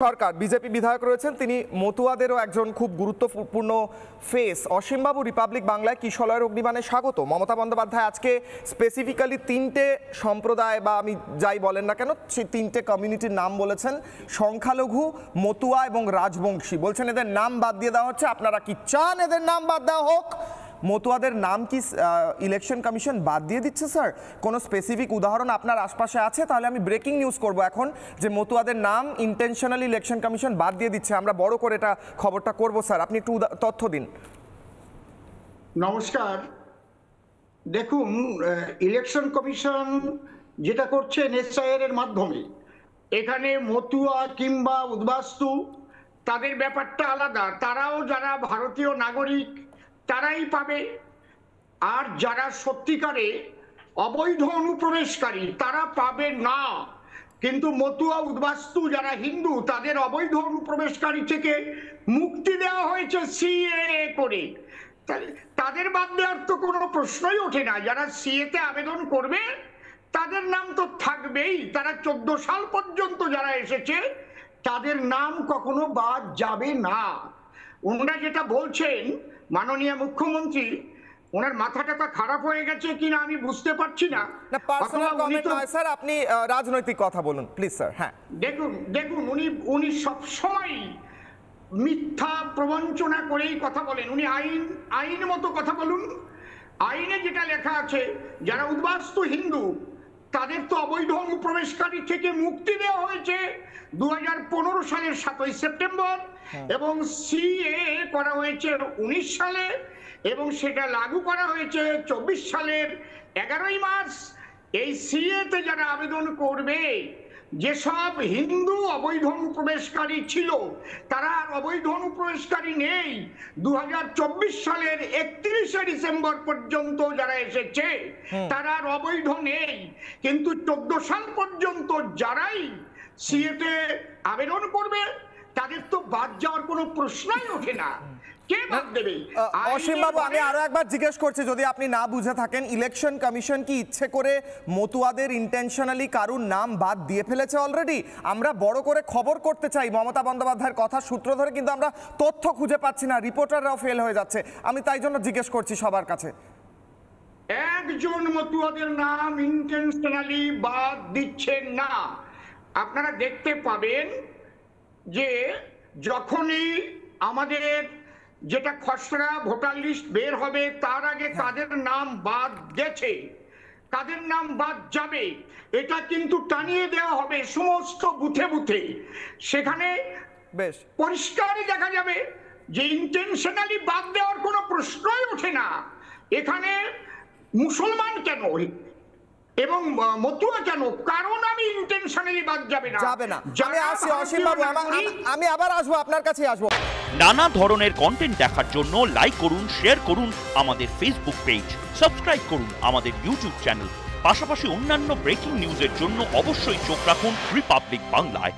সরকার BJP বিধায়ক রয়েছেন, তিনি মতুয়াদেরও একজন খুব গুরুত্বপূর্ণ ফেস। অসীমবাবু, রিপাবলিক বাংলায় কিশলয়ের অগ্নিবাণে স্বাগত। মমতা বন্দ্যোপাধ্যায় আজকে স্পেসিফিক্যালি তিনটে সম্প্রদায় বা আমি যাই বলেন না কেন সেই তিনটে কমিউনিটির নাম বলেছেন, সংখ্যালঘু, মতুয়া এবং রাজবংশী। বলছেন এদের নাম বাদ দিয়ে দেওয়া হচ্ছে। আপনারা কি চান এদের নাম বাদ দেওয়া হোক? মতুয়াদের নাম কি ইলেকশন কমিশন বাদ দিয়ে দিচ্ছে স্যার? কোনো স্পেসিফিক উদাহরণ আপনার আশপাশে আছে? তাহলে আমি ব্রেকিং নিউজ করব এখন যে মতুয়াদের নাম ইন্টেনশনালি ইলেকশন কমিশন বাদ দিয়ে দিচ্ছে। আমরা বড় করে এটা খবরটা করব স্যার, আপনি একটু তথ্য দিন। নমস্কার। দেখুন, ইলেকশন কমিশন যেটা করছে এসআইআর এর মাধ্যমে, এখানে মতুয়া কিংবা উদ্বাস্তু তাদের ব্যাপারটা আলাদা। তারাও যারা ভারতীয় নাগরিক তারাই পাবে, আর যারা সত্যিকারে অবৈধ অনুপ্রবেশকারী তারা পাবে না। কিন্তু মতুয়া উদ্বাস্তু যারা হিন্দু তাদের অবৈধ অনুপ্রবেশকারী থেকে মুক্তি দেওয়া হয়েছে সিএএ করে। তাদের বাদ দেওয়ার তো কোনো প্রশ্নই ওঠে না। যারা সিএতে আবেদন করবে তাদের নাম তো থাকবেই। তারা 14 সাল পর্যন্ত যারা এসেছে তাদের নাম কখনো বাদ যাবে না। ওনারা যেটা বলছেন মাননীয় মুখ্যমন্ত্রী, ওনার মাথাটা খারাপ হয়ে গেছে কিনা আমি বুঝতে পারছি না। পার্সোনাল কমেন্ট নয় স্যার, আপনি রাজনৈতিক কথা বলুন প্লিজ স্যার। হ্যাঁ, দেখুন উনি সবসময় মিথ্যা প্রবঞ্চনা করেই কথা বলেন। উনি আইন মতো কথা বলুন। আইনে যেটা লেখা আছে যারা উদ্বাস্তু হিন্দু তাদের তো অবৈধ অনুপ্রবেশকারী থেকে মুক্তি দেওয়া হয়েছে 2015 সালের 7ই সেপ্টেম্বর, এবং সিএএ করা হয়েছে 19 সালে, এবং সেটা লাগু করা হয়েছে 24 সালের 11ই মার্চ। এই সিএতে যারা আবেদন করবে, যেসব হিন্দু অবৈধ অনুপ্রবেশকারী ছিল তারা আর অবৈধ অনুপ্রবেশকারী নেই। 2024 সালের 31শে ডিসেম্বর পর্যন্ত যারা এসেছে তারা আর অবৈধ নেই। কিন্তু 14 সাল পর্যন্ত যারাই সিএতে আবেদন করবে তাদের তো বাদ যাওয়ার কোনো প্রশ্নই ওঠে না। অসীমবাবু, আমি আরো একবার জিজ্ঞেস করছি, যদি আপনি না বুঝে থাকেন, ইলেকশন কমিশন কি ইচ্ছে করে মতুয়াদের ইন্টেনশনালি কারুর নাম বাদ দিয়ে ফেলেছে অলরেডি? আমরা বড় করে খবর করতে চাই মমতা বন্দ্যোপাধ্যায়ের কথা সূত্র ধরে, কিন্তু আমরা তথ্য খুঁজে পাচ্ছি না, রিপোর্টাররাও ফেল হয়ে যাচ্ছে। আমি তাই জন্য জিজ্ঞেস করছি সবার কাছে। একজন মতুয়াদের নাম ইন্টেনশনালি বাদ দিচ্ছেন না। আপনারা দেখতে পাবেন যে যখনই আমাদের যেটা খসড়া ভোটার লিস্ট বের হবে তার আগে কাদের নাম বাদ গেছে, কাদের নাম বাদ যাবে, এটা কিন্তু টানিয়ে দেওয়া হবে সমস্ত বুথে বুথে। সেখানে বেশ পরিষ্কারই দেখা যাবে যে ইন্টেনশনালি বাদ দেওয়ার কোনো প্রশ্নই ওঠে না। এখানে মুসলমান কেন এবং মতুয়া কেন, কারণ আমি ইন্টেনশনালি বাদ যাবে না। আমি আসি অসীমবাবু, আমি আবার আসবো, আপনার কাছে আসবো। নানা ধরনের কন্টেন্ট দেখার জন্য লাইক করুন, শেয়ার করুন আমাদের ফেসবুক পেজ, সাবস্ক্রাইব করুন আমাদের ইউটিউব চ্যানেল। পাশাপাশি অন্যান্য ব্রেকিং নিউজের জন্য অবশ্যই চোখ রাখুন রিপাবলিক বাংলায়।